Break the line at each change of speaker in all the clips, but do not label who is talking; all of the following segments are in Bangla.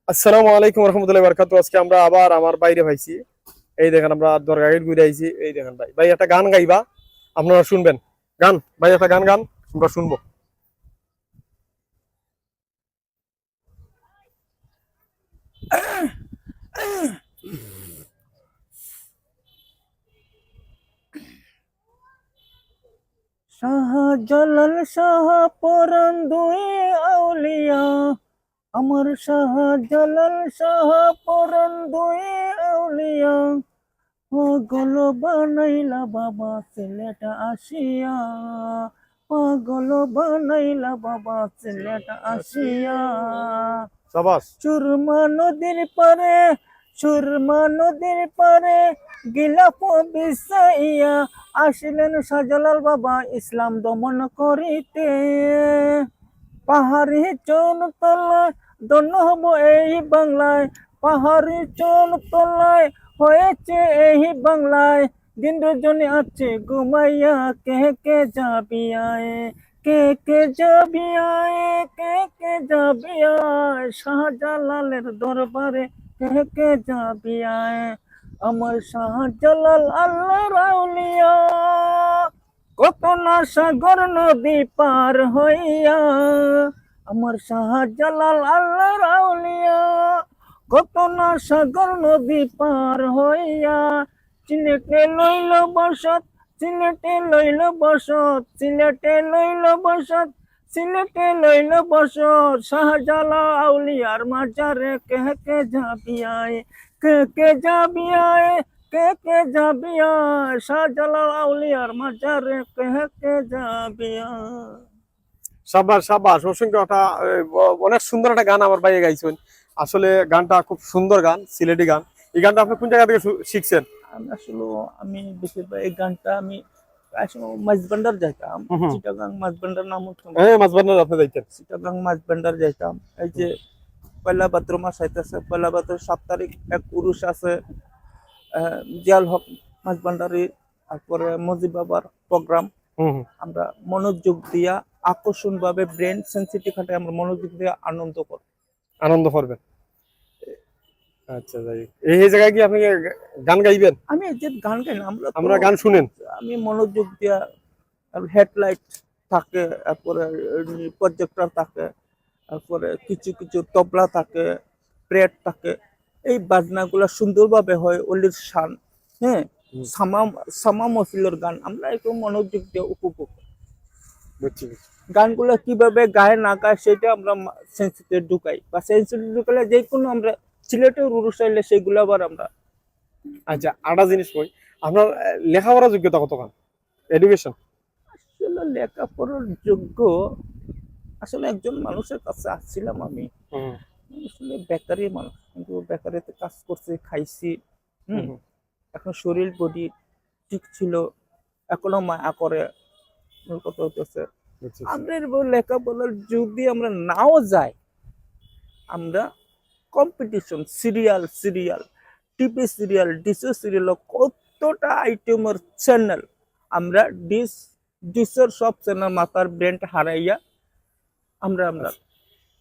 আসসালামু আলাইকুম রহমতুল্লাহি বারাকাতুহু। আজকে আমরা আবার আমার বাইরে ভাইছি। এই দেখেন আমরা দরগা গেট ঘুরে আইছি। এই দেখেন ভাই, ভাই একটা গান গাইবা, আপনারা শুনবেন। গান ভাই, একটা গান গান, আমরা শুনবো।
শাহজালাল শাহ পরান দুই আউলিয়া, আমার শাহজালাল শাহ পরান দুই আউলিয়া, পাগল বানাইলা বাবা সিলেট আসিয়া, পাগল বানাইলা বাবা সিলেট আসিয়া।
সাবাস।
সুরমা নদীর পারে, সুরমা নদীর পারে গিলাফ বিছাইয়া আসিলেন শাহজালাল বাবা ইসলাম দমন করিতে। পাহাড়ি চোল তলায় দন্য হব এই বাংলায়, পাহাড়ি চোল তলায় হয়েছে এই বাংলায়। দিন রজনী আছে ঘুমাইয়া, কে কে যাবি আয়, কে কে যাবি আয়, কে কে যাবি আয় শাহজালালের দরবারে, কে কে যাবি আয়। আমার শাহজালাল আল্লাহর আউলিয়া, কত না সাগর নদী পার হইয়া। আমার শাহজালাল আল্লাহর আউলিয়া, কত না সাগর নদী পার হইয়া। সিলেটে লইল বসত, সিলেটে লইল বসত, সিলেটে লইল বসত, সিলেটে লইল বসত। শাহজালাল আউলিয়ার মাজারে কে কে যাবি আয়, কে কে যাবি আয়, কে কে যাবি আয় শাহজালাল আউলিয়ার মাজারে, কে কে যাবি আয়।
সাবাস সাবাস, অসংখ্য একটা অনেক সুন্দর একটা গান আমার ভাই গাইছেন। আসলে গানটা খুব সুন্দর গান, সিলেটি গান। এই গানটা আপনি কোন জায়গা থেকে শিখছেন?
আমি আসলে আমি বেশিরভাগ এই গানটা আমি প্রায় সময় মাঝবান্ডার যাইতাম,
হুম হুম।
চিটাগাং মাঝবান্ডার নাম
হ্যাঁ, মাঝবান্ডার আপনি যাইতেন।
চিটাগাং মাঝবান্ডার যাইতাম। এই যে পয়লা ভাদ্র মাস আইতেছে, পয়লা ভাদ্র 7 তারিখ এক উরুষ আছে, জিয়াল হক মাঝবান্ডারি, তারপরে মজিব বাবার প্রোগ্রাম।
হুম হুম।
আমরা মনোযোগ দিয়া আকর্ষণ ভাবে ব্রেন সেন্সিটিভ খাটে আমরা মনোযোগ দিয়ে আনন্দ করি।
আনন্দ করবেন। আচ্ছা, যাই হোক। এই জায়গায় কি আপনি গান গাইবেন?
আমি এই যে গান গাই না, আমরা তো
আমরা গান শুনেন।
আমি মনোযোগ দিয়া, হেডলাইট থাকে, তারপরে প্রজেক্টর থাকে, তারপরে কিছু কিছু তবলা থাকে, প্রেট থাকে। এই বাজনাগুলো সুন্দরভাবে হয় অলির শান। হ্যাঁ,
হুম,
সামা সামা মহফিলের গান আমরা একটু মনোযোগ দিয়ে উপভোগ করি।
বুঝছি বুঝছি।
গানগুলো কিভাবে গায়ে না গায় সেটা আমরা সেন্সিতে ঢুকাই, বা সেন্সিতে ঢুকালে যে কোনো আমরা সিলেটের উরুস চাইলে সেগুলো আবার আমরা।
আচ্ছা, আরেকটা জিনিস কই, আপনার লেখাপড়ার যোগ্যতা কতখান? এডুকেশন?
আসলে লেখাপড়ার যোগ্য, আসলে একজন মানুষের কাছে আসছিলাম আমি।
হুম
আসলে বেকারি মানুষ, কিন্তু বেকারিতে কাজ করছি, খাইছি।
হুম
হুম।
হুম,
এখন শরীর বডি ঠিক ছিল, এখনো মায়া করে। মূল কথা হচ্ছে
বুঝছি।
আমাদের লেখাপড়ার যুগ দিয়ে আমরা নাও যাই, আমরা competition serial serial, TV serial, ডিসো সিরিয়াল, কতটা আইটেমের চ্যানেল। আমরা ডিসের সব চ্যানেল মাথার ব্রেন্ড হারাইয়া আমরা আমরা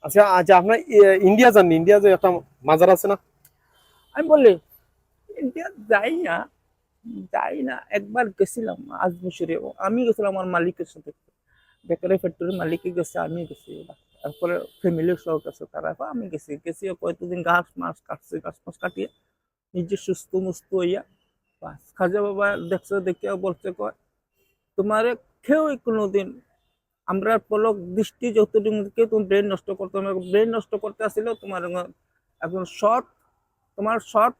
আচ্ছা আচ্ছা আচ্ছা, আপনার ইন্ডিয়া যাননি? ইন্ডিয়া যে একটা মাজার আছে না?
আমি বলি ইন্ডিয়া যাই না, যাই না। একবার গেছিলাম আজমিশরে, আমি গেছিলাম আমার মালিকের সাথে, বেকারি ফ্যাক্টরির মালিক গেছে, আমি গেছি, তারপরে ফ্যামিলির সহ গেছে তারা, আমি গেছি গেছি কয়েকদিন ঘাস মাছ কাটছি, ঘাস মাছ কাটিয়ে নিজে সুস্থ মুস্ত হইয়া বাস। খাজা বাবা দেখছে, দেখিয়া বলছে কয় তোমার কেউ কোনোদিন আমরা পলক দৃষ্টি যতদিনকে তুমি ব্রেন নষ্ট করতে, ব্রেন নষ্ট করতে আসছিল তোমার এখন শর্ট, তোমার শর্ট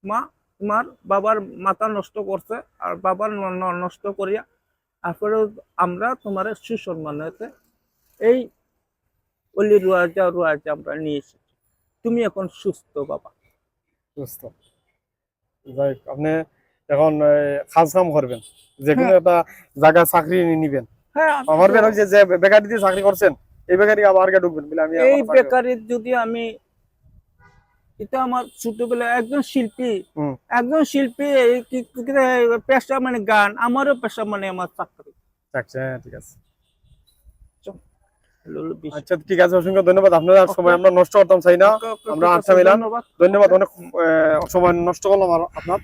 মা তোমার বাবার মাথা নষ্ট করছে, আর বাবার নষ্ট করিয়া তারপরে আমরা তোমার সুসম্মানেতে এই অলি রুয়াজা রুয়াজা আমরা নিয়ে এসেছি, তুমি এখন সুস্থ বাবা।
বুঝতে। যাই হোক, আপনি এখন কাজ কাম করবেন, যে কোনো
হ্যাঁ,
একটা জায়গায় চাকরি নিবেন।
হ্যাঁ, আমি তো
ভাববেন ওই যে যে বেকারি দিয়ে চাকরি করছেন, এই বেকারি আবার আগে ঢুকবেন বলে আমি
এই
আমার চাকরি করব।
বেকারির যদি আমি, এটা আমার ছোটবেলা একজন শিল্পী,
হুম।
একজন শিল্পী এই পেশা মানে গান, আমারও পেশা মানে আমার চাকরি।
আচ্ছা, হ্যাঁ, ঠিক আছে।
হলো 20।
আচ্ছা ঠিক আছে, অসংখ্য ধন্যবাদ। আপনার আর সময় আমরা নষ্ট করতাম চাই না,
ওকে, ওকে,
আমরা
ঠিক
আড্ডা
আছে,
মিলাম।
ধন্যবাদ।
ধন্যবাদ, অনেক সময় নষ্ট করলাম আপনার।